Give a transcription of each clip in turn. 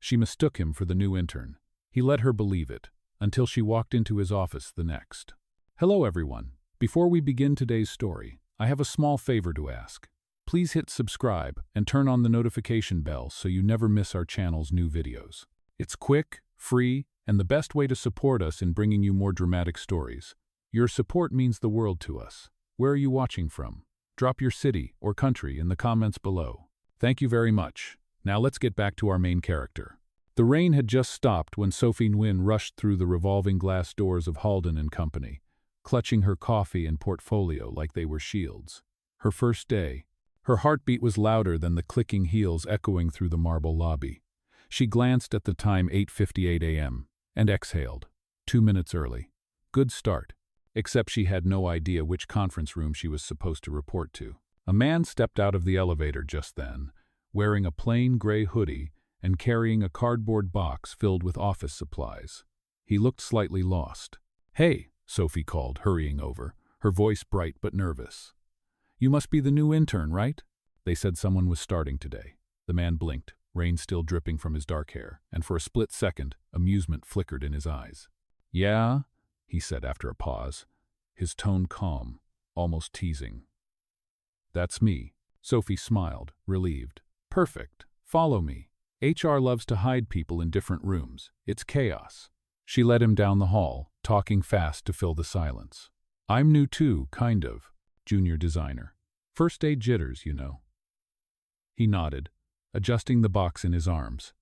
She mistook him for the new intern. He let her believe it, until she walked into his office the next. Hello everyone. Before we begin today's story, I have a small favor to ask. Please hit subscribe and turn on the notification bell so you never miss our channel's new videos. It's quick, free, and the best way to support us in bringing you more dramatic stories. Your support means the world to us. Where are you watching from? Drop your city or country in the comments below. Thank you very much. Now let's get back to our main character. The rain had just stopped when Sophie Nguyen rushed through the revolving glass doors of Halden & Company, clutching her coffee and portfolio like they were shields. Her first day. Her heartbeat was louder than the clicking heels echoing through the marble lobby. She glanced at the time 8:58 a.m. and exhaled. 2 minutes early. Good start. Except she had no idea which conference room she was supposed to report to. A man stepped out of the elevator just then, wearing a plain gray hoodie and carrying a cardboard box filled with office supplies. He looked slightly lost. "Hey," Sophie called, hurrying over, her voice bright but nervous. "You must be the new intern, right? They said someone was starting today." The man blinked, rain still dripping from his dark hair, and for a split second, amusement flickered in his eyes. "Yeah?" he said after a pause, his tone calm, almost teasing. "That's me." Sophie smiled, relieved. "Perfect. Follow me. HR loves to hide people in different rooms. It's chaos." She led him down the hall, talking fast to fill the silence. "I'm new too, kind of. Junior designer. First day jitters, you know." He nodded, adjusting the box in his arms.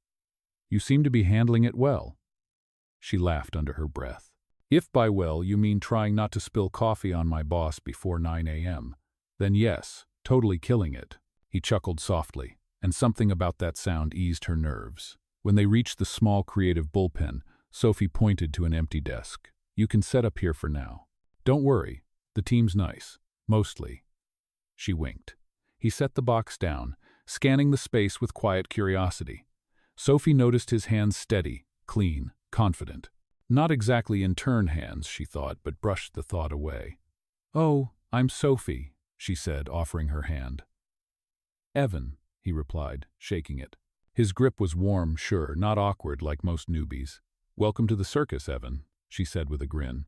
"You seem to be handling it well." She laughed under her breath. "If by well you mean trying not to spill coffee on my boss before 9 a.m., then yes, totally killing it." He chuckled softly, and something about that sound eased her nerves. When they reached the small creative bullpen, Sophie pointed to an empty desk. "You can set up here for now. Don't worry, the team's nice. Mostly." She winked. He set the box down, scanning the space with quiet curiosity. Sophie noticed his hands steady, clean, confident. Not exactly intern hands, she thought, but brushed the thought away. "Oh, I'm Sophie," she said, offering her hand. "Evan," he replied, shaking it. His grip was warm, sure, not awkward like most newbies. "Welcome to the circus, Evan," she said with a grin.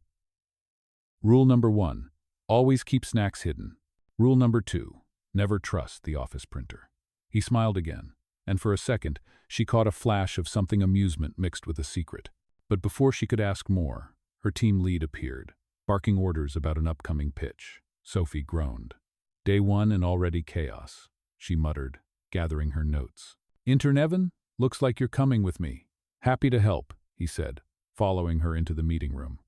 Rule number 1, always keep snacks hidden. Rule number 2, never trust the office printer. He smiled again, and for a second, she caught a flash of something amusement mixed with a secret. But before she could ask more, her team lead appeared, barking orders about an upcoming pitch. Sophie groaned. "Day 1 and already chaos," she muttered, gathering her notes. "Intern Evan, looks like you're coming with me." "Happy to help," he said, following her into the meeting room.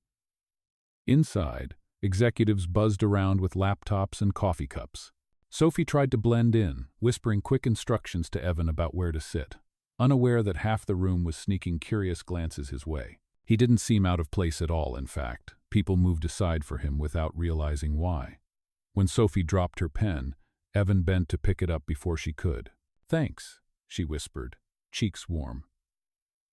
Inside, executives buzzed around with laptops and coffee cups. Sophie tried to blend in, whispering quick instructions to Evan about where to sit, unaware that half the room was sneaking curious glances his way. He didn't seem out of place at all, in fact. People moved aside for him without realizing why. When Sophie dropped her pen, Evan bent to pick it up before she could. "Thanks," she whispered, cheeks warm.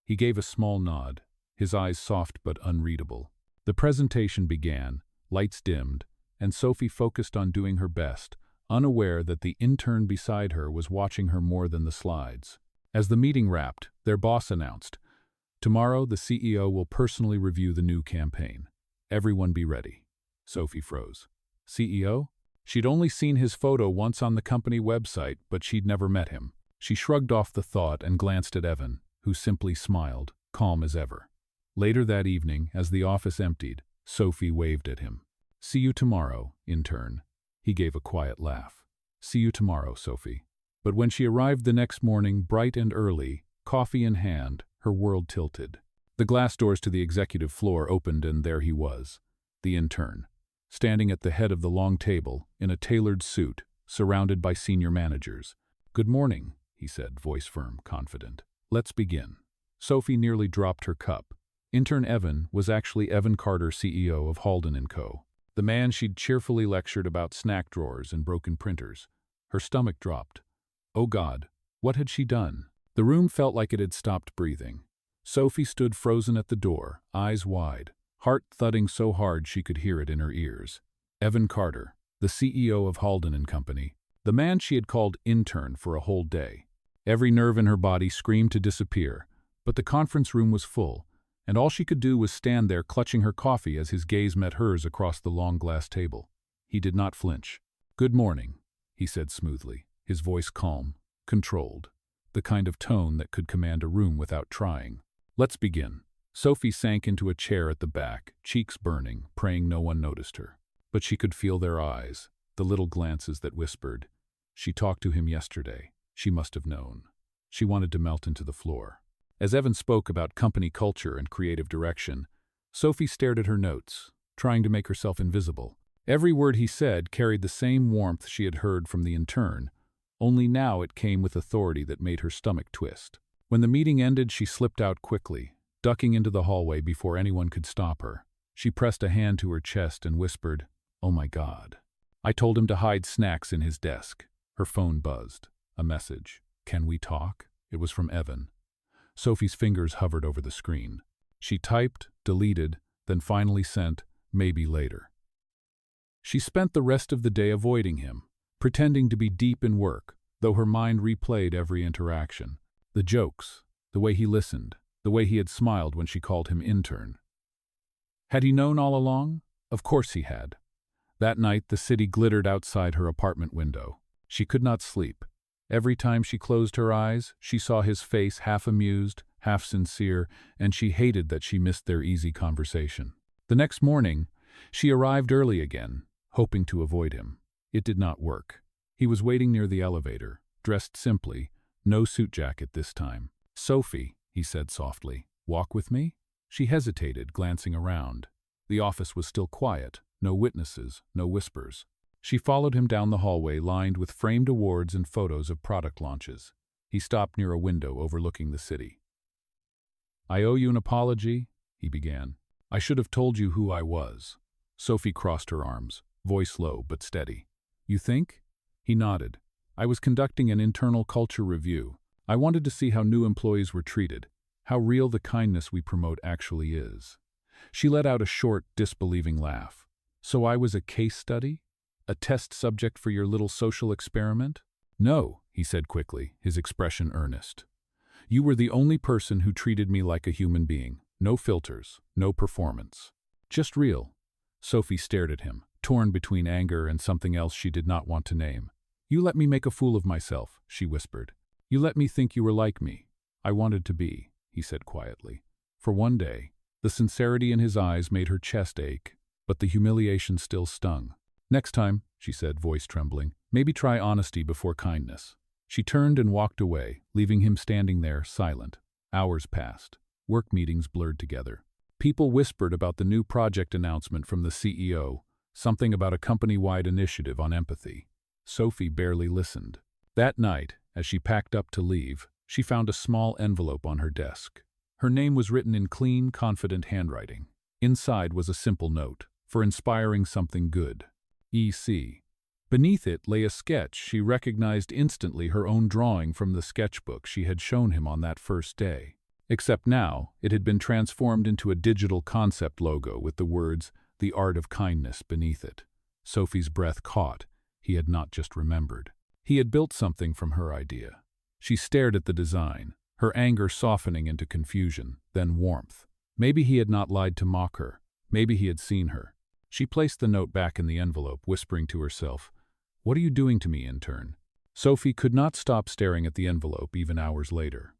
He gave a small nod, his eyes soft but unreadable. The presentation began, lights dimmed, and Sophie focused on doing her best, unaware that the intern beside her was watching her more than the slides. As the meeting wrapped, their boss announced, "Tomorrow the CEO will personally review the new campaign. Everyone be ready." Sophie froze. CEO? She'd only seen his photo once on the company website, but she'd never met him. She shrugged off the thought and glanced at Evan, who simply smiled, calm as ever. Later that evening, as the office emptied, Sophie waved at him. "See you tomorrow, intern." He gave a quiet laugh. "See you tomorrow, Sophie." But when she arrived the next morning, bright and early, coffee in hand, her world tilted. The glass doors to the executive floor opened and there he was, the intern, standing at the head of the long table, in a tailored suit, surrounded by senior managers. "Good morning," he said, voice firm, confident. "Let's begin." Sophie nearly dropped her cup. Intern Evan was actually Evan Carter, CEO of Halden & Co., the man she'd cheerfully lectured about snack drawers and broken printers. Her stomach dropped. Oh God, what had she done? The room felt like it had stopped breathing. Sophie stood frozen at the door, eyes wide, heart thudding so hard she could hear it in her ears. Evan Carter, the CEO of Halden & Company, the man she had called intern for a whole day. Every nerve in her body screamed to disappear, But the conference room was full, and all she could do was stand there clutching her coffee as his gaze met hers across the long glass table. He did not flinch. "Good morning," he said smoothly, his voice calm, controlled, the kind of tone that could command a room without trying. "Let's begin." Sophie sank into a chair at the back, cheeks burning, praying no one noticed her. But she could feel their eyes, the little glances that whispered, "She talked to him yesterday. She must have known." She wanted to melt into the floor. As Evan spoke about company culture and creative direction, Sophie stared at her notes, trying to make herself invisible. Every word he said carried the same warmth she had heard from the intern, only now it came with authority that made her stomach twist. When the meeting ended, she slipped out quickly, ducking into the hallway before anyone could stop her. She pressed a hand to her chest and whispered, "Oh my God." "I told him to hide snacks in his desk." Her phone buzzed. A message. "Can we talk?" It was from Evan. Sophie's fingers hovered over the screen. She typed, deleted, then finally sent, "Maybe later." She spent the rest of the day avoiding him, pretending to be deep in work, though her mind replayed every interaction. The jokes, the way he listened, the way he had smiled when she called him intern. Had he known all along? Of course he had. That night the city glittered outside her apartment window. She could not sleep. Every time she closed her eyes, she saw his face half amused, half sincere, and she hated that she missed their easy conversation. The next morning, she arrived early again, hoping to avoid him. It did not work. He was waiting near the elevator, dressed simply, no suit jacket this time. "Sophie," he said softly, "walk with me?" She hesitated, glancing around. The office was still quiet, no witnesses, no whispers. She followed him down the hallway lined with framed awards and photos of product launches. He stopped near a window overlooking the city. "I owe you an apology," he began. "I should have told you who I was." Sophie crossed her arms, voice low but steady. "You think?" He nodded. "I was conducting an internal culture review. I wanted to see how new employees were treated, how real the kindness we promote actually is." She let out a short, disbelieving laugh. "So I was a case study? A test subject for your little social experiment?" "No," he said quickly, his expression earnest. "You were the only person who treated me like a human being. No filters, no performance. Just real." Sophie stared at him, torn between anger and something else she did not want to name. "You let me make a fool of myself," she whispered. "You let me think you were like me. I wanted to be," he said quietly. For one day, the sincerity in his eyes made her chest ache, but the humiliation still stung. "Next time," she said, voice trembling, "maybe try honesty before kindness." She turned and walked away, leaving him standing there, silent. Hours passed. Work meetings blurred together. People whispered about the new project announcement from the CEO, something about a company-wide initiative on empathy. Sophie barely listened. That night, as she packed up to leave, she found a small envelope on her desk. Her name was written in clean, confident handwriting. Inside was a simple note, for inspiring something good. E.C. Beneath it lay a sketch she recognized instantly, her own drawing from the sketchbook she had shown him on that first day. Except now, it had been transformed into a digital concept logo with the words, "The Art of Kindness," beneath it. Sophie's breath caught. He had not just remembered. He had built something from her idea. She stared at the design, her anger softening into confusion, then warmth. Maybe he had not lied to mock her. Maybe he had seen her. She placed the note back in the envelope, whispering to herself, "What are you doing to me, intern?" Sophie could not stop staring at the envelope even hours later.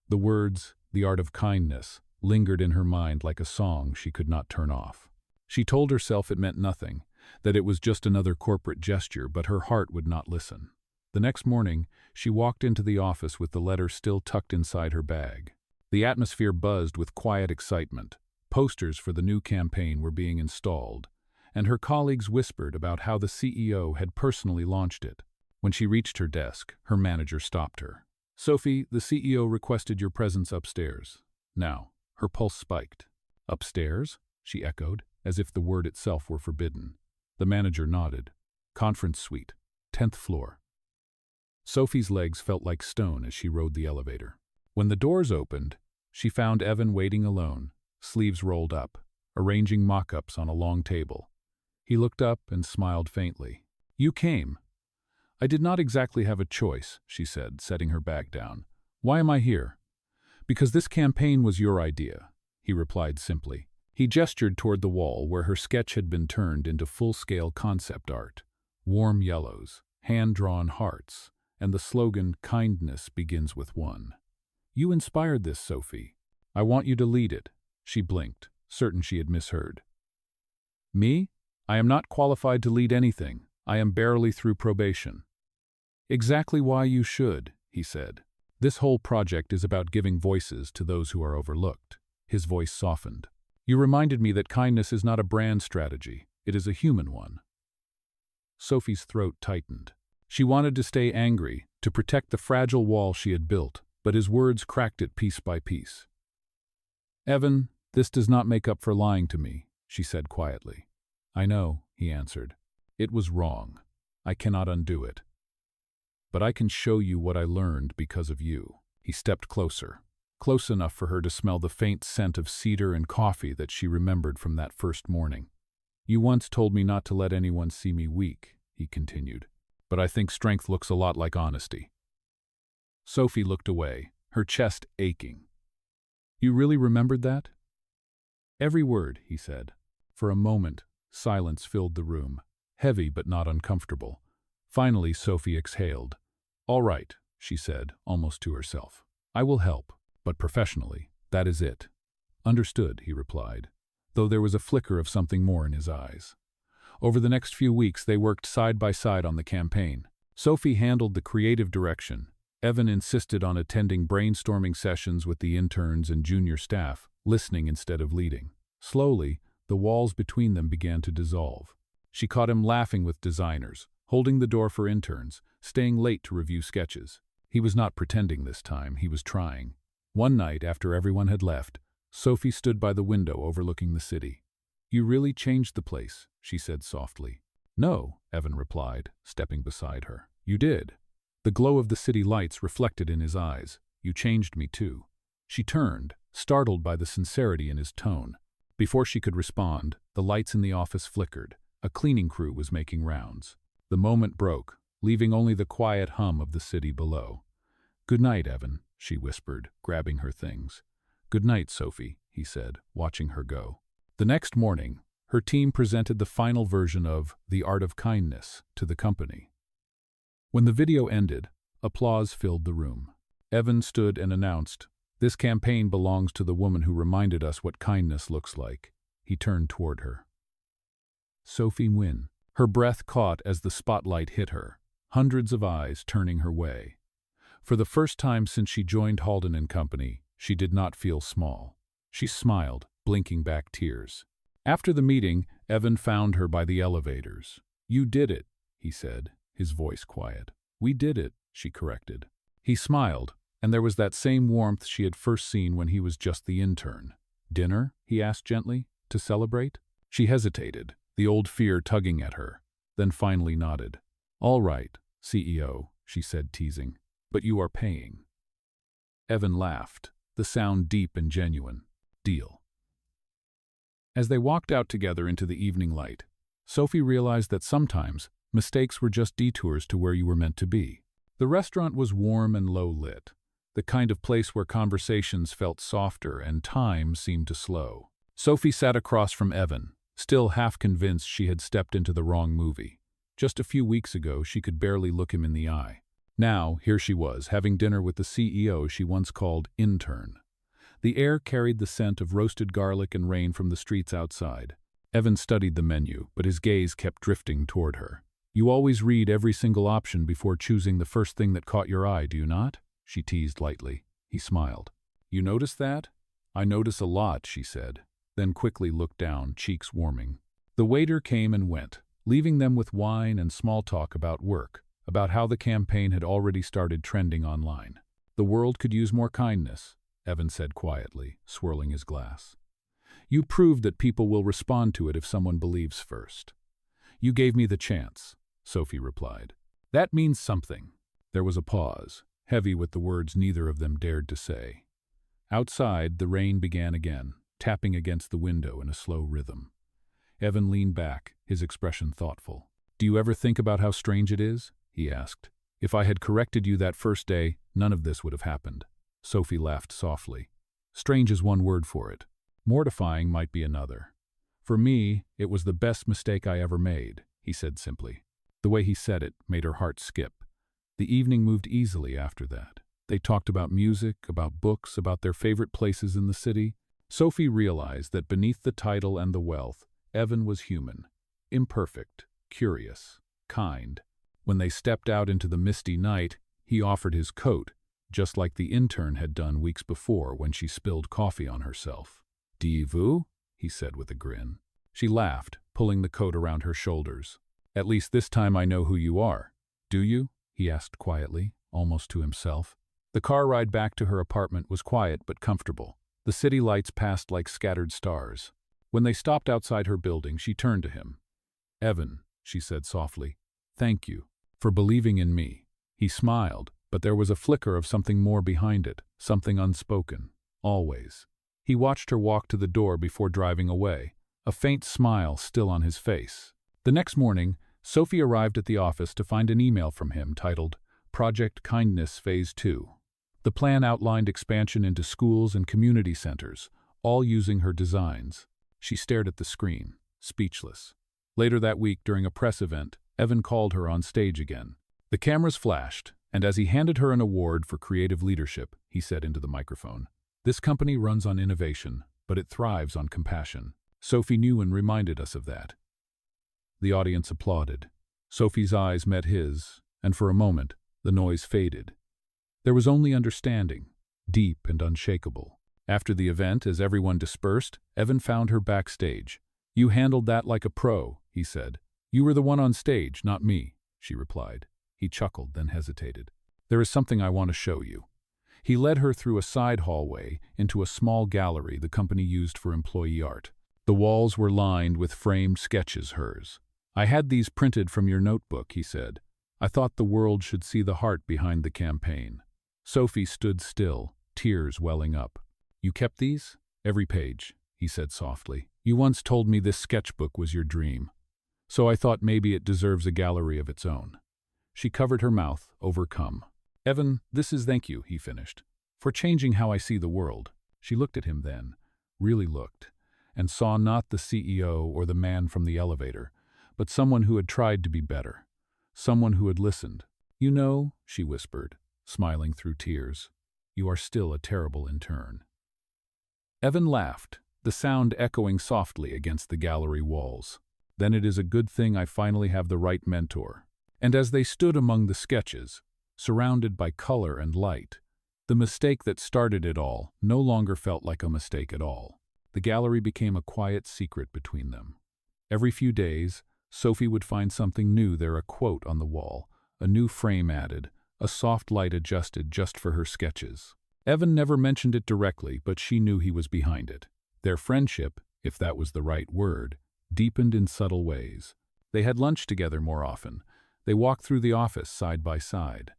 The words, "The Art of Kindness," lingered in her mind like a song she could not turn off. She told herself it meant nothing, that it was just another corporate gesture, but her heart would not listen. The next morning, she walked into the office with the letter still tucked inside her bag. The atmosphere buzzed with quiet excitement. Posters for the new campaign were being installed, and her colleagues whispered about how the CEO had personally launched it. When she reached her desk, her manager stopped her. "Sophie, the CEO requested your presence upstairs." Now, her pulse spiked. "Upstairs?" she echoed, as if the word itself were forbidden. The manager nodded. "Conference suite, 10th floor." Sophie's legs felt like stone as she rode the elevator. When the doors opened, she found Evan waiting alone, sleeves rolled up, arranging mock-ups on a long table. He looked up and smiled faintly. "You came." "I did not exactly have a choice," she said, setting her bag down. "Why am I here?" Because this campaign was your idea, he replied simply. He gestured toward the wall where her sketch had been turned into full-scale concept art. Warm yellows, hand-drawn hearts, and the slogan, "Kindness begins with one." You inspired this, Sophie. I want you to lead it. She blinked, certain she had misheard. Me? I am not qualified to lead anything. I am barely through probation. Exactly why you should, he said. This whole project is about giving voices to those who are overlooked. His voice softened. You reminded me that kindness is not a brand strategy. It is a human one. Sophie's throat tightened. She wanted to stay angry, to protect the fragile wall she had built, but his words cracked it piece by piece. Evan, this does not make up for lying to me, she said quietly. I know, he answered. It was wrong. I cannot undo it. But I can show you what I learned because of you. He stepped closer, close enough for her to smell the faint scent of cedar and coffee that she remembered from that first morning. You once told me not to let anyone see me weak, he continued, but I think strength looks a lot like honesty. Sophie looked away, her chest aching. You really remembered that? Every word, he said. For a moment, silence filled the room, heavy but not uncomfortable. Finally, Sophie exhaled. All right, she said, almost to herself. I will help, but professionally, that is it. Understood, he replied, though there was a flicker of something more in his eyes. Over the next few weeks, they worked side by side on the campaign. Sophie handled the creative direction. Evan insisted on attending brainstorming sessions with the interns and junior staff, listening instead of leading. Slowly, the walls between them began to dissolve. She caught him laughing with designers, holding the door for interns, staying late to review sketches. He was not pretending this time, he was trying. One night, after everyone had left, Sophie stood by the window overlooking the city. You really changed the place, she said softly. No, Evan replied, stepping beside her. You did. The glow of the city lights reflected in his eyes. You changed me too. She turned, startled by the sincerity in his tone. Before she could respond, the lights in the office flickered. A cleaning crew was making rounds. The moment broke, leaving only the quiet hum of the city below. Good night, Evan, she whispered, grabbing her things. Good night, Sophie, he said, watching her go. The next morning, her team presented the final version of The Art of Kindness to the company. When the video ended, applause filled the room. Evan stood and announced, This campaign belongs to the woman who reminded us what kindness looks like. He turned toward her. Sophie Nguyen. Her breath caught as the spotlight hit her, hundreds of eyes turning her way. For the first time since she joined Halden and Company, she did not feel small. She smiled, blinking back tears. After the meeting, Evan found her by the elevators. You did it, he said, his voice quiet. We did it, she corrected. He smiled, and there was that same warmth she had first seen when he was just the intern. Dinner? He asked gently. To celebrate? She hesitated, the old fear tugging at her, then finally nodded. All right, CEO, she said, teasing, but you are paying. Evan laughed, the sound deep and genuine. Deal. As they walked out together into the evening light, Sophie realized that sometimes mistakes were just detours to where you were meant to be. The restaurant was warm and low-lit, the kind of place where conversations felt softer and time seemed to slow. Sophie sat across from Evan, still half convinced she had stepped into the wrong movie. Just a few weeks ago, she could barely look him in the eye. Now, here she was, having dinner with the CEO she once called Intern. The air carried the scent of roasted garlic and rain from the streets outside. Evan studied the menu, but his gaze kept drifting toward her. You always read every single option before choosing the first thing that caught your eye, do you not? She teased lightly. He smiled. You notice that? I notice a lot, she said, then quickly looked down, cheeks warming. The waiter came and went, leaving them with wine and small talk about work, about how the campaign had already started trending online. The world could use more kindness, Evan said quietly, swirling his glass. You proved that people will respond to it if someone believes first. You gave me the chance, Sophie replied. That means something. There was a pause, heavy with the words neither of them dared to say. Outside, the rain began again, tapping against the window in a slow rhythm. Evan leaned back, his expression thoughtful. Do you ever think about how strange it is? He asked. If I had corrected you that first day, none of this would have happened. Sophie laughed softly. Strange is one word for it. Mortifying might be another. For me, it was the best mistake I ever made, he said simply. The way he said it made her heart skip. The evening moved easily after that. They talked about music, about books, about their favorite places in the city. Sophie realized that beneath the title and the wealth, Evan was human, imperfect, curious, kind. When they stepped out into the misty night, he offered his coat, just like the intern had done weeks before when she spilled coffee on herself. Dis-vous? He said with a grin. She laughed, pulling the coat around her shoulders. At least this time I know who you are. Do you? He asked quietly, almost to himself. The car ride back to her apartment was quiet but comfortable. The city lights passed like scattered stars. When they stopped outside her building, she turned to him. Evan, she said softly, thank you for believing in me. He smiled, but there was a flicker of something more behind it, something unspoken. Always. He watched her walk to the door before driving away, a faint smile still on his face. The next morning, Sophie arrived at the office to find an email from him titled Project Kindness Phase 2. The plan outlined expansion into schools and community centers, all using her designs. She stared at the screen, speechless. Later that week, during a press event, Evan called her on stage again. The cameras flashed, and as he handed her an award for creative leadership, he said into the microphone, "This company runs on innovation, but it thrives on compassion." Sophie Nguyen reminded us of that. The audience applauded. Sophie's eyes met his, and for a moment, the noise faded. There was only understanding, deep and unshakable. After the event, as everyone dispersed, Evan found her backstage. "You handled that like a pro," he said. "You were the one on stage, not me," she replied. He chuckled, then hesitated. "There is something I want to show you." He led her through a side hallway into a small gallery the company used for employee art. The walls were lined with framed sketches hers. "I had these printed from your notebook," he said. "I thought the world should see the heart behind the campaign." Sophie stood still, tears welling up. "You kept these?" "Every page," he said softly. "You once told me this sketchbook was your dream. So I thought maybe it deserves a gallery of its own." She covered her mouth, overcome. "Evan, this is thank you," he finished, "for changing how I see the world." She looked at him then, really looked, and saw not the CEO or the man from the elevator, but someone who had tried to be better, someone who had listened. "You know," she whispered, smiling through tears, "you are still a terrible intern." Evan laughed, the sound echoing softly against the gallery walls. "Then it is a good thing I finally have the right mentor." And as they stood among the sketches, surrounded by color and light, the mistake that started it all no longer felt like a mistake at all. The gallery became a quiet secret between them. Every few days, Sophie would find something new there, a quote on the wall, a new frame added, a soft light adjusted just for her sketches. Evan never mentioned it directly, but she knew he was behind it. Their friendship, if that was the right word, deepened in subtle ways. They had lunch together more often. They walked through the office side by side.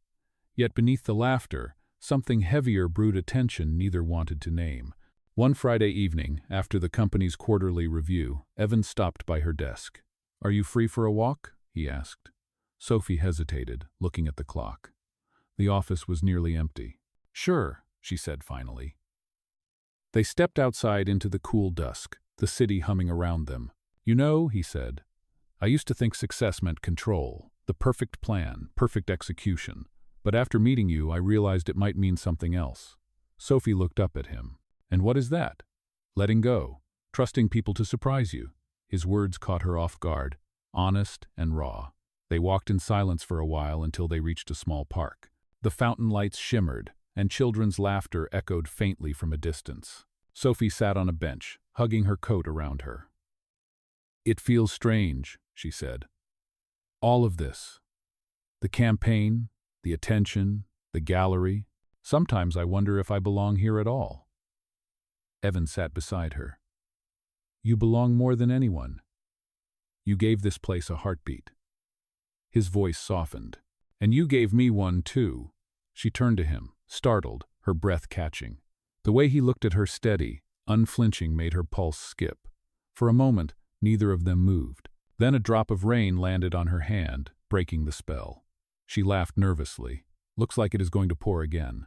Yet beneath the laughter, something heavier brewed a tension neither wanted to name. One Friday evening, after the company's quarterly review, Evan stopped by her desk. "Are you free for a walk?" he asked. Sophie hesitated, looking at the clock. The office was nearly empty. "Sure," she said finally. They stepped outside into the cool dusk, the city humming around them. "You know," he said, "I used to think success meant control, the perfect plan, perfect execution. But after meeting you, I realized it might mean something else." Sophie looked up at him. "And what is that?" "Letting go, trusting people to surprise you." His words caught her off guard, honest and raw. They walked in silence for a while until they reached a small park. The fountain lights shimmered, and children's laughter echoed faintly from a distance. Sophie sat on a bench, hugging her coat around her. "It feels strange," she said. "All of this. The campaign, the attention, the gallery. Sometimes I wonder if I belong here at all." Evan sat beside her. "You belong more than anyone. You gave this place a heartbeat." His voice softened. "And you gave me one too." She turned to him, startled, her breath catching. The way he looked at her steady, unflinching made her pulse skip. For a moment, neither of them moved. Then a drop of rain landed on her hand, breaking the spell. She laughed nervously. "Looks like it is going to pour again."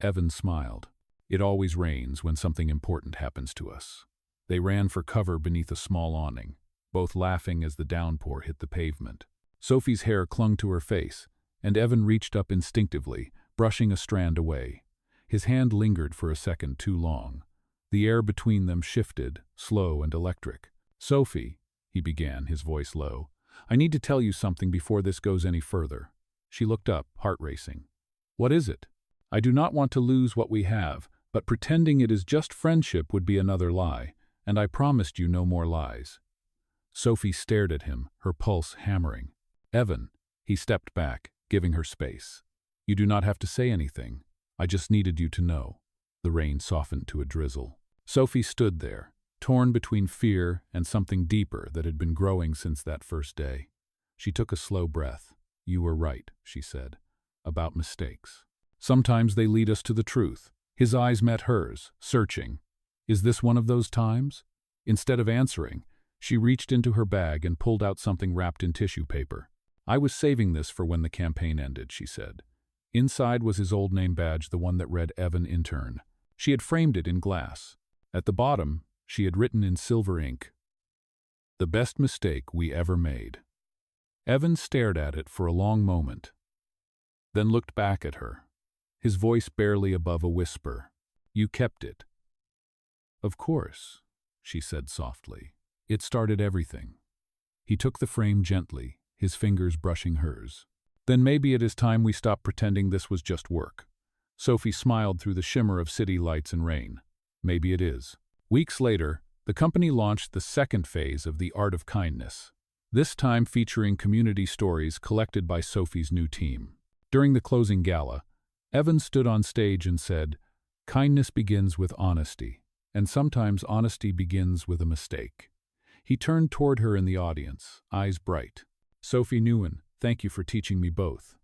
Evan smiled. It always rains when something important happens to us. They ran for cover beneath a small awning, both laughing as the downpour hit the pavement. Sophie's hair clung to her face, and Evan reached up instinctively, brushing a strand away. His hand lingered for a second too long. The air between them shifted, slow and electric. "Sophie," he began, his voice low, "I need to tell you something before this goes any further." She looked up, heart racing. "What is it?" "I do not want to lose what we have, but pretending it is just friendship would be another lie, and I promised you no more lies." Sophie stared at him, her pulse hammering. "Evan," he stepped back, giving her space. "You do not have to say anything. I just needed you to know." The rain softened to a drizzle. Sophie stood there, torn between fear and something deeper that had been growing since that first day. She took a slow breath. "You were right," she said, "about mistakes. Sometimes they lead us to the truth." His eyes met hers, searching. "Is this one of those times?" Instead of answering, she reached into her bag and pulled out something wrapped in tissue paper. "I was saving this for when the campaign ended," she said. Inside was his old name badge, the one that read Evan Intern. She had framed it in glass. At the bottom, she had written in silver ink, "The best mistake we ever made." Evan stared at it for a long moment, then looked back at her, his voice barely above a whisper. "You kept it." "Of course," she said softly. "It started everything." He took the frame gently, his fingers brushing hers. "Then maybe it is time we stop pretending this was just work." Sophie smiled through the shimmer of city lights and rain. "Maybe it is." Weeks later, the company launched the second phase of the Art of Kindness, this time featuring community stories collected by Sophie's new team. During the closing gala, Evan stood on stage and said, "Kindness begins with honesty, and sometimes honesty begins with a mistake." He turned toward her in the audience, eyes bright. "Sophie Nguyen, thank you for teaching me both."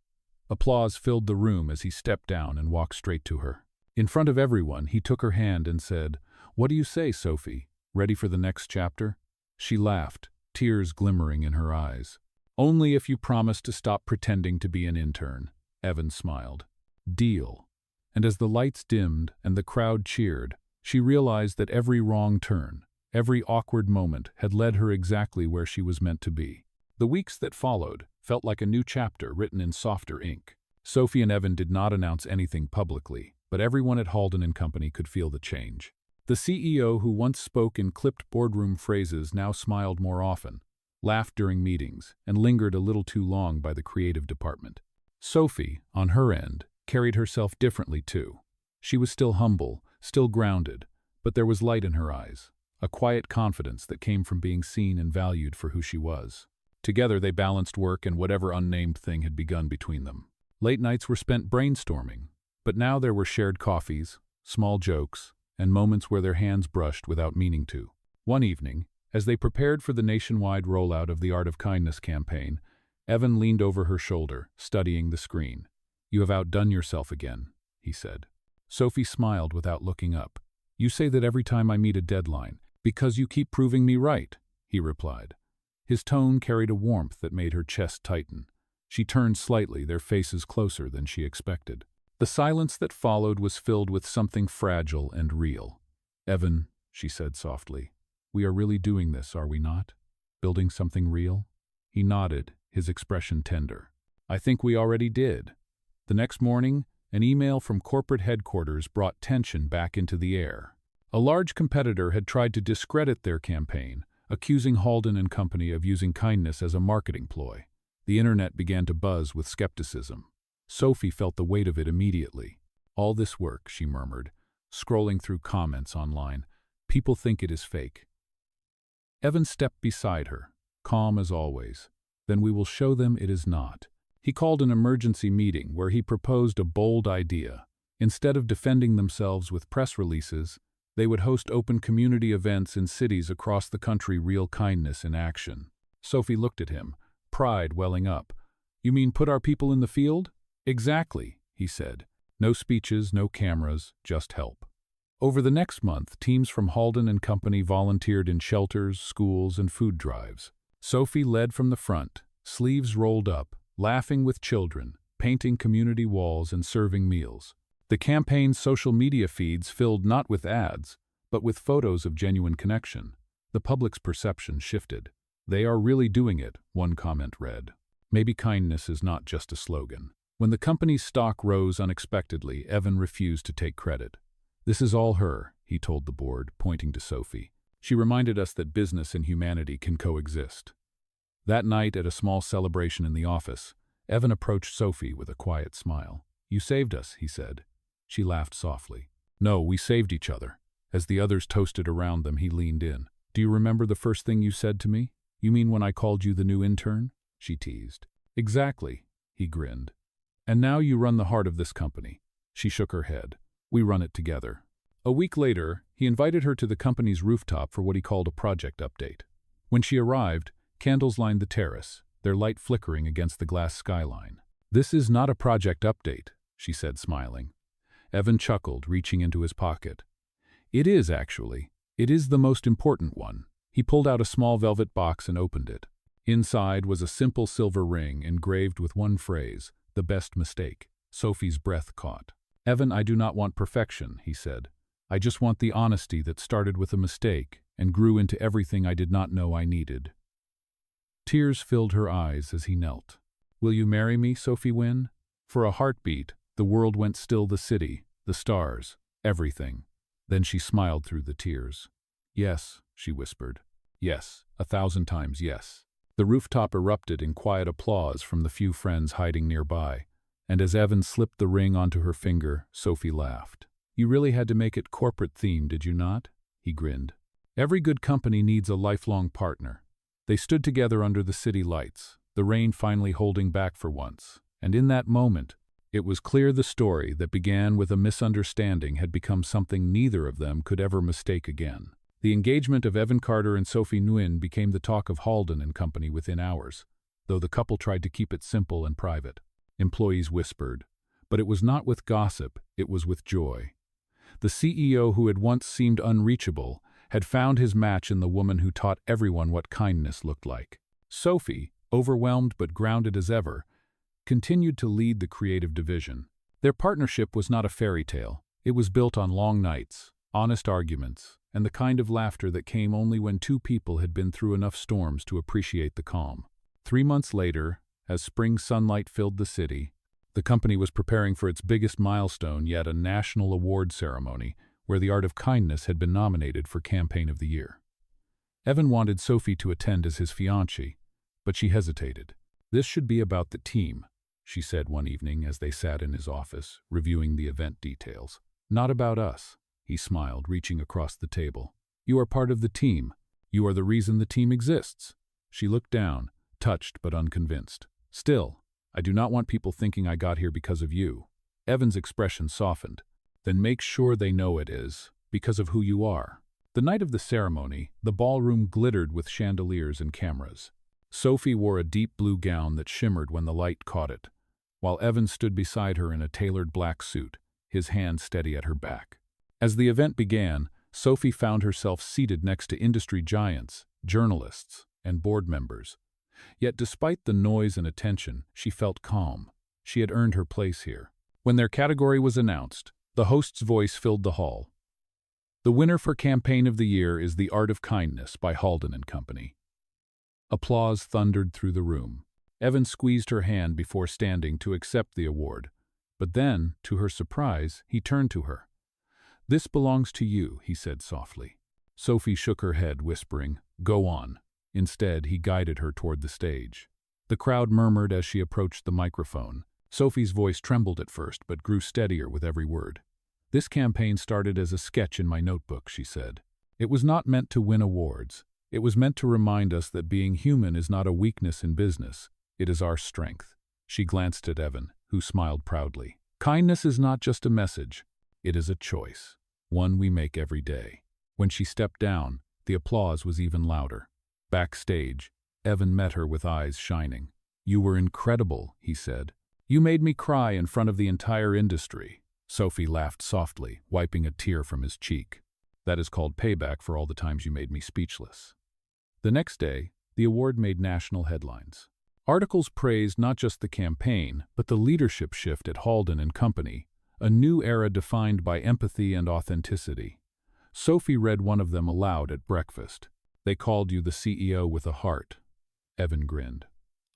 Applause filled the room as he stepped down and walked straight to her. In front of everyone, he took her hand and said, "What do you say, Sophie? Ready for the next chapter?" She laughed, tears glimmering in her eyes. "Only if you promise to stop pretending to be an intern," Evan smiled. "Deal." And as the lights dimmed and the crowd cheered, she realized that every wrong turn, every awkward moment had led her exactly where she was meant to be. The weeks that followed felt like a new chapter written in softer ink. Sophie and Evan did not announce anything publicly, but everyone at Halden & Company could feel the change. The CEO, who once spoke in clipped boardroom phrases, now smiled more often, laughed during meetings, and lingered a little too long by the creative department. Sophie, on her end, carried herself differently too. She was still humble, still grounded, but there was light in her eyes, a quiet confidence that came from being seen and valued for who she was. Together they balanced work and whatever unnamed thing had begun between them. Late nights were spent brainstorming, but now there were shared coffees, small jokes, and moments where their hands brushed without meaning to. One evening, as they prepared for the nationwide rollout of the Art of Kindness campaign, Evan leaned over her shoulder, studying the screen. "You have outdone yourself again," he said. Sophie smiled without looking up. "You say that every time I meet a deadline, because you keep proving me right," he replied. His tone carried a warmth that made her chest tighten. She turned slightly, their faces closer than she expected. The silence that followed was filled with something fragile and real. "Evan," she said softly, "we are really doing this, are we not? Building something real?" He nodded, his expression tender. "I think we already did." The next morning, an email from corporate headquarters brought tension back into the air. A large competitor had tried to discredit their campaign, accusing Halden & Company of using kindness as a marketing ploy. The internet began to buzz with skepticism. Sophie felt the weight of it immediately. "All this work," she murmured, scrolling through comments online. "People think it is fake." Evan stepped beside her, calm as always. "Then we will show them it is not." He called an emergency meeting where he proposed a bold idea. Instead of defending themselves with press releases, they would host open community events in cities across the country, real kindness in action. Sophie looked at him, pride welling up. "You mean put our people in the field?" "Exactly," he said. "No speeches, no cameras, just help." Over the next month, teams from Halden & Company volunteered in shelters, schools, and food drives. Sophie led from the front, sleeves rolled up, laughing with children, painting community walls and serving meals. The campaign's social media feeds filled not with ads, but with photos of genuine connection. The public's perception shifted. "They are really doing it," one comment read. Maybe kindness is not just a slogan. When the company's stock rose unexpectedly, Evan refused to take credit. "This is all her," he told the board, pointing to Sophie. "She reminded us that business and humanity can coexist." That night, at a small celebration in the office, Evan approached Sophie with a quiet smile. "You saved us," he said. She laughed softly. "No, we saved each other." As the others toasted around them, he leaned in. "Do you remember the first thing you said to me? You mean when I called you the new intern?" She teased. "Exactly," he grinned. "And now you run the heart of this company." She shook her head. "We run it together." A week later, he invited her to the company's rooftop for what he called a project update. When she arrived, candles lined the terrace, their light flickering against the glass skyline. "This is not a project update," she said, smiling. Evan chuckled, reaching into his pocket. "It is, actually. It is the most important one." He pulled out a small velvet box and opened it. Inside was a simple silver ring engraved with one phrase, "The best mistake." Sophie's breath caught. "Evan, I do not want perfection," he said. "I just want the honesty that started with a mistake and grew into everything I did not know I needed." Tears filled her eyes as he knelt. "Will you marry me, Sophie Nguyen?" For a heartbeat, the world went still, the city, the stars, everything. Then she smiled through the tears. "Yes," she whispered. "Yes, 1,000 times yes." The rooftop erupted in quiet applause from the few friends hiding nearby, and as Evan slipped the ring onto her finger, Sophie laughed. "You really had to make it corporate themed, did you not?" He grinned. "Every good company needs a lifelong partner." They stood together under the city lights, the rain finally holding back for once, and in that moment, it was clear the story that began with a misunderstanding had become something neither of them could ever mistake again. The engagement of Evan Carter and Sophie Nguyen became the talk of Halden and Company within hours, though the couple tried to keep it simple and private. Employees whispered, but it was not with gossip, it was with joy. The CEO who had once seemed unreachable had found his match in the woman who taught everyone what kindness looked like. Sophie, overwhelmed but grounded as ever, continued to lead the creative division. Their partnership was not a fairy tale. It was built on long nights, honest arguments, and the kind of laughter that came only when two people had been through enough storms to appreciate the calm. 3 months later, as spring sunlight filled the city, the company was preparing for its biggest milestone yet, a national award ceremony where the art of kindness had been nominated for Campaign of the Year. Evan wanted Sophie to attend as his fiancée, but she hesitated. "This should be about the team," she said one evening as they sat in his office, reviewing the event details. "Not about us," he smiled, reaching across the table. "You are part of the team. You are the reason the team exists." She looked down, touched but unconvinced. "Still, I do not want people thinking I got here because of you." Evan's expression softened. "Then make sure they know it is, because of who you are." The night of the ceremony, the ballroom glittered with chandeliers and cameras. Sophie wore a deep blue gown that shimmered when the light caught it, while Evan stood beside her in a tailored black suit, his hand steady at her back. As the event began, Sophie found herself seated next to industry giants, journalists, and board members. Yet despite the noise and attention, she felt calm. She had earned her place here. When their category was announced, the host's voice filled the hall. "The winner for Campaign of the Year is The Art of Kindness by Halden and Company." Applause thundered through the room. Evan squeezed her hand before standing to accept the award. But then, to her surprise, he turned to her. "This belongs to you," he said softly. Sophie shook her head, whispering, "Go on." Instead, he guided her toward the stage. The crowd murmured as she approached the microphone. Sophie's voice trembled at first, but grew steadier with every word. "This campaign started as a sketch in my notebook," she said. "It was not meant to win awards. It was meant to remind us that being human is not a weakness in business. It is our strength." She glanced at Evan, who smiled proudly. "Kindness is not just a message. It is a choice, one we make every day." When she stepped down, the applause was even louder. Backstage, Evan met her with eyes shining. "You were incredible," he said. "You made me cry in front of the entire industry." Sophie laughed softly, wiping a tear from his cheek. "That is called payback for all the times you made me speechless." The next day, the award made national headlines. Articles praised not just the campaign, but the leadership shift at Halden and Company, A new era defined by empathy and authenticity. Sophie read one of them aloud at breakfast. They called you the CEO with a heart. Evan grinned.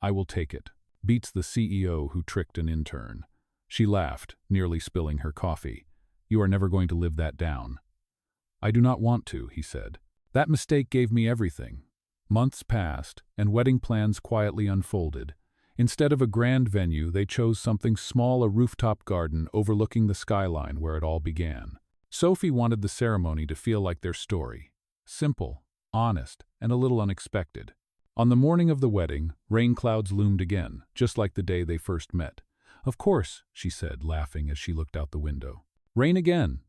I will take it. Beats the CEO who tricked an intern. She laughed, nearly spilling her coffee. You are never going to live that down. I do not want to, he said. That mistake gave me everything. Months passed, and wedding plans quietly unfolded. Instead of a grand venue, they chose something small, a rooftop garden overlooking the skyline where it all began. Sophie wanted the ceremony to feel like their story. Simple, honest, and a little unexpected. On the morning of the wedding, rain clouds loomed again, just like the day they first met. Of course, she said, laughing as she looked out the window. Rain again.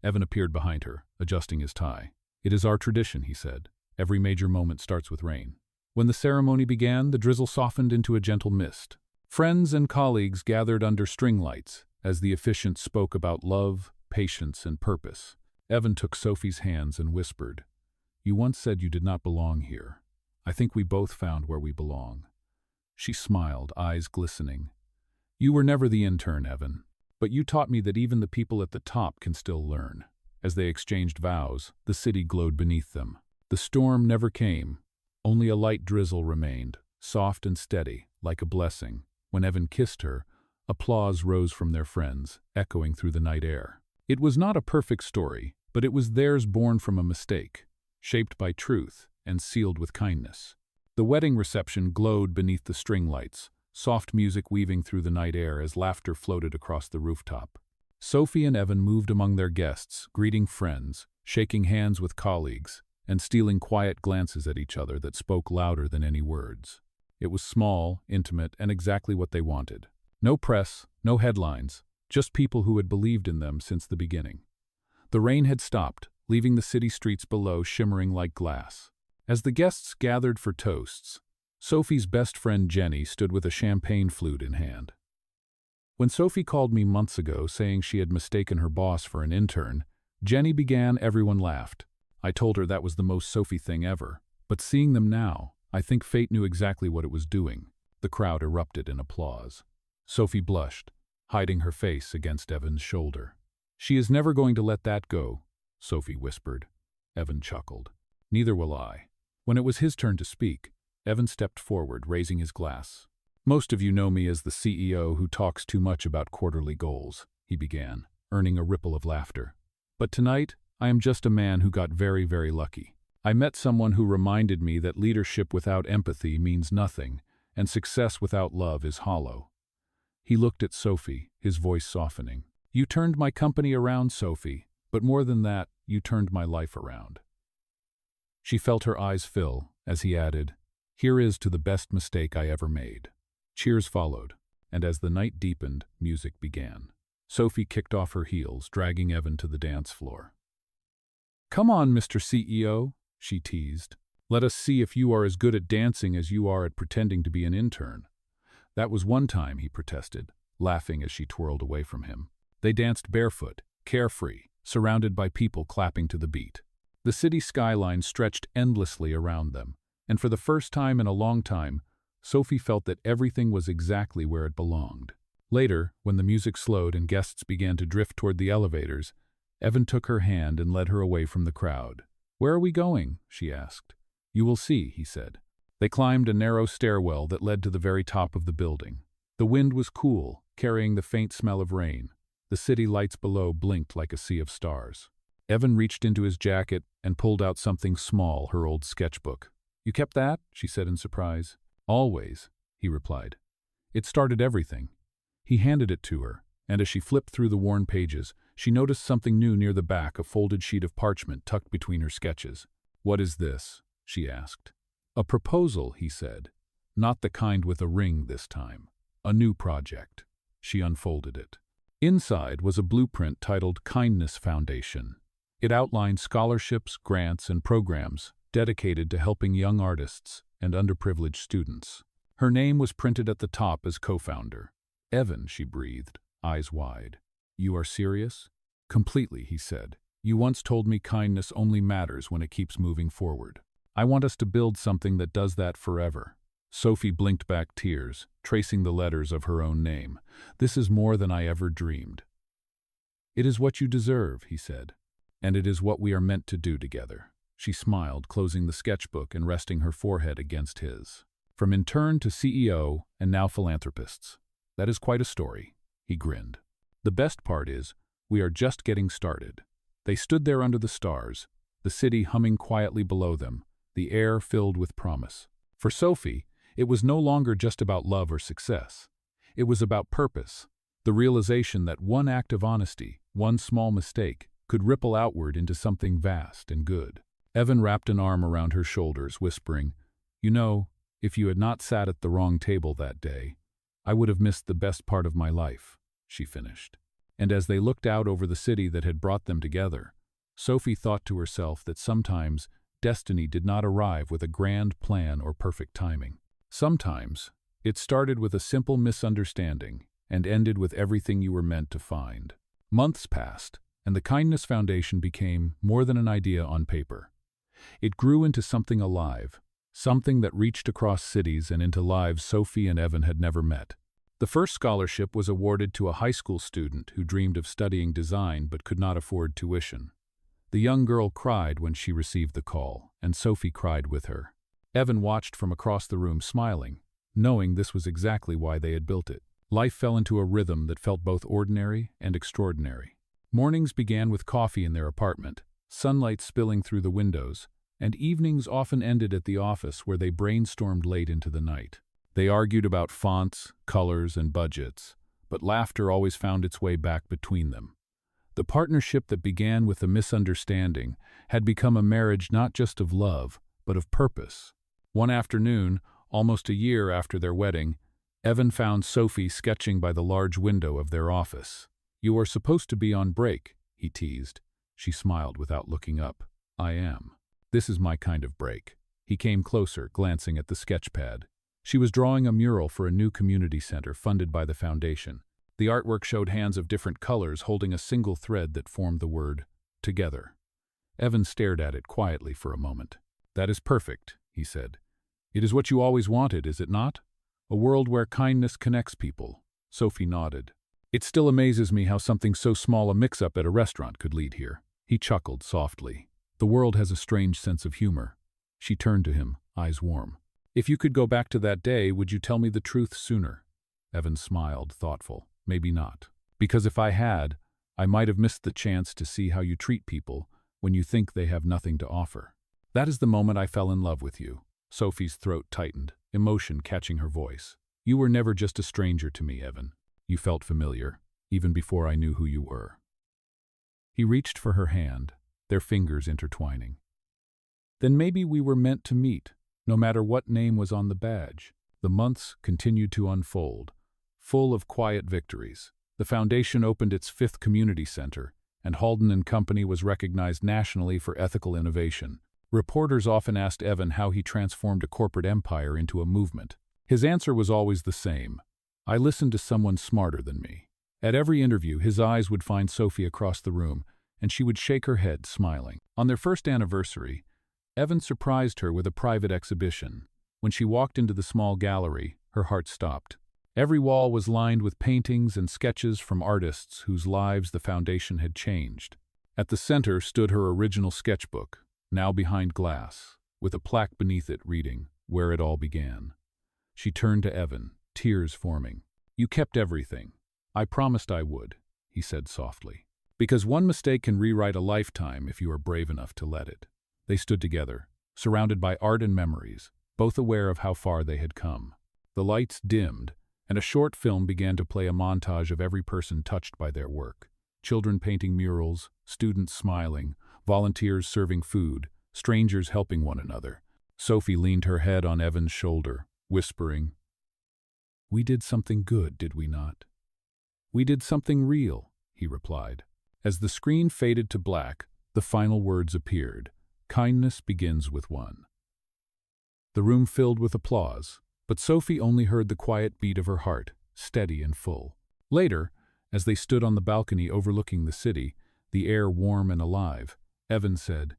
Evan appeared behind her, adjusting his tie. It is our tradition, he said. Every major moment starts with rain. When the ceremony began, the drizzle softened into a gentle mist. Friends and colleagues gathered under string lights as the officiant spoke about love, patience, and purpose. Evan took Sophie's hands and whispered, You once said you did not belong here. I think we both found where we belong. She smiled, eyes glistening. You were never the intern, Evan, but you taught me that even the people at the top can still learn. As they exchanged vows, the city glowed beneath them. The storm never came. Only a light drizzle remained, soft and steady, like a blessing. When Evan kissed her, applause rose from their friends, echoing through the night air. It was not a perfect story, but it was theirs born from a mistake, shaped by truth and sealed with kindness. The wedding reception glowed beneath the string lights, soft music weaving through the night air as laughter floated across the rooftop. Sophie and Evan moved among their guests, greeting friends, shaking hands with colleagues, and stealing quiet glances at each other that spoke louder than any words. It was small, intimate, and exactly what they wanted. No press, no headlines, just people who had believed in them since the beginning. The rain had stopped, leaving the city streets below shimmering like glass. As the guests gathered for toasts, Sophie's best friend Jenny stood with a champagne flute in hand. When Sophie called me months ago saying she had mistaken her boss for an intern, Jenny began, everyone laughed. I told her that was the most Sophie thing ever, but seeing them now, I think fate knew exactly what it was doing. The crowd erupted in applause. Sophie blushed, hiding her face against Evan's shoulder. She is never going to let that go, Sophie whispered. Evan chuckled. Neither will I. When it was his turn to speak, Evan stepped forward, raising his glass. Most of you know me as the CEO who talks too much about quarterly goals, he began, earning a ripple of laughter. But tonight, I am just a man who got very, very lucky. I met someone who reminded me that leadership without empathy means nothing, and success without love is hollow. He looked at Sophie, his voice softening. You turned my company around, Sophie, but more than that, you turned my life around. She felt her eyes fill as he added, Here is to the best mistake I ever made. Cheers followed, and as the night deepened, music began. Sophie kicked off her heels, dragging Evan to the dance floor. Come on, Mr. CEO, she teased. Let us see if you are as good at dancing as you are at pretending to be an intern. That was one time, he protested, laughing as she twirled away from him. They danced barefoot, carefree, surrounded by people clapping to the beat. The city skyline stretched endlessly around them, and for the first time in a long time, Sophie felt that everything was exactly where it belonged. Later, when the music slowed and guests began to drift toward the elevators, Evan took her hand and led her away from the crowd. Where are we going? She asked. You will see, he said. They climbed a narrow stairwell that led to the very top of the building. The wind was cool, carrying the faint smell of rain. The city lights below blinked like a sea of stars. Evan reached into his jacket and pulled out something small, her old sketchbook. You kept that? She said in surprise. Always, he replied. It started everything. He handed it to her, and as she flipped through the worn pages, she noticed something new near the back, a folded sheet of parchment tucked between her sketches. What is this? She asked. A proposal, he said. Not the kind with a ring this time. A new project. She unfolded it. Inside was a blueprint titled Kindness Foundation. It outlined scholarships, grants, and programs dedicated to helping young artists and underprivileged students. Her name was printed at the top as co-founder. Evan, she breathed, eyes wide. You are serious? Completely, he said. You once told me kindness only matters when it keeps moving forward. I want us to build something that does that forever. Sophie blinked back tears, tracing the letters of her own name. This is more than I ever dreamed. "It is what you deserve," he said. "And it is what we are meant to do together." She smiled, closing the sketchbook and resting her forehead against his. "From intern to CEO and now philanthropists. That is quite a story," he grinned. "The best part is, we are just getting started." They stood there under the stars, the city humming quietly below them, the air filled with promise. For Sophie, it was no longer just about love or success. It was about purpose, the realization that one act of honesty, one small mistake, could ripple outward into something vast and good. Evan wrapped an arm around her shoulders, whispering, "You know, if you had not sat at the wrong table that day, I would have missed the best part of my life," she finished. And as they looked out over the city that had brought them together, Sophie thought to herself that sometimes destiny did not arrive with a grand plan or perfect timing. Sometimes it started with a simple misunderstanding and ended with everything you were meant to find. Months passed, and the Kindness Foundation became more than an idea on paper. It grew into something alive, something that reached across cities and into lives Sophie and Evan had never met. The first scholarship was awarded to a high school student who dreamed of studying design but could not afford tuition. The young girl cried when she received the call, and Sophie cried with her. Evan watched from across the room smiling, knowing this was exactly why they had built it. Life fell into a rhythm that felt both ordinary and extraordinary. Mornings began with coffee in their apartment, sunlight spilling through the windows, and evenings often ended at the office where they brainstormed late into the night. They argued about fonts, colors, and budgets, but laughter always found its way back between them. The partnership that began with a misunderstanding had become a marriage not just of love, but of purpose. One afternoon, almost a year after their wedding, Evan found Sophie sketching by the large window of their office. "You are supposed to be on break," he teased. She smiled without looking up. "I am. This is my kind of break." He came closer, glancing at the sketchpad. She was drawing a mural for a new community center funded by the foundation. The artwork showed hands of different colors holding a single thread that formed the word, "together." Evan stared at it quietly for a moment. "That is perfect," he said. "It is what you always wanted, is it not? A world where kindness connects people." Sophie nodded. "It still amazes me how something so small a mix-up at a restaurant could lead here." He chuckled softly. "The world has a strange sense of humor." She turned to him, eyes warm. "If you could go back to that day, would you tell me the truth sooner?" Evan smiled, thoughtful. "Maybe not. Because if I had, I might have missed the chance to see how you treat people when you think they have nothing to offer. That is the moment I fell in love with you." Sophie's throat tightened, emotion catching her voice. "You were never just a stranger to me, Evan. You felt familiar, even before I knew who you were." He reached for her hand, their fingers intertwining. "Then maybe we were meant to meet, no matter what name was on the badge." The months continued to unfold, full of quiet victories. The foundation opened its 5th community center, and Halden and Company was recognized nationally for ethical innovation. Reporters often asked Evan how he transformed a corporate empire into a movement. His answer was always the same: "I listened to someone smarter than me." At every interview, his eyes would find Sophie across the room, and she would shake her head, smiling. On their first anniversary, Evan surprised her with a private exhibition. When she walked into the small gallery, her heart stopped. Every wall was lined with paintings and sketches from artists whose lives the foundation had changed. At the center stood her original sketchbook, now behind glass, with a plaque beneath it reading, "Where it all began." She turned to Evan, tears forming. "You kept everything. I promised I would," he said softly. "Because one mistake can rewrite a lifetime if you are brave enough to let it." They stood together, surrounded by art and memories, both aware of how far they had come. The lights dimmed, and a short film began to play, a montage of every person touched by their work. Children painting murals, students smiling, volunteers serving food, strangers helping one another. Sophie leaned her head on Evan's shoulder, whispering, "We did something good, did we not?" "We did something real," he replied. As the screen faded to black, the final words appeared: "Kindness begins with one." The room filled with applause, but Sophie only heard the quiet beat of her heart, steady and full. Later, as they stood on the balcony overlooking the city, the air warm and alive, Evan said,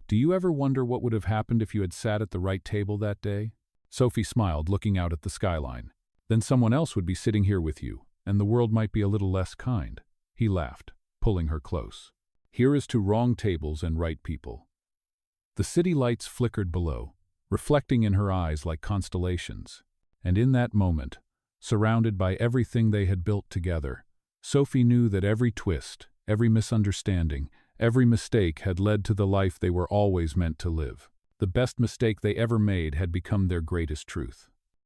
"Do you ever wonder what would have happened if you had sat at the right table that day?" Sophie smiled, looking out at the skyline. "Then someone else would be sitting here with you, and the world might be a little less kind." He laughed. pulling her close. Here is to wrong tables and right people. The city lights flickered below, reflecting in her eyes like constellations. And in that moment, surrounded by everything they had built together, Sophie knew that every twist, every misunderstanding, every mistake had led to the life they were always meant to live. The best mistake they ever made had become their greatest truth.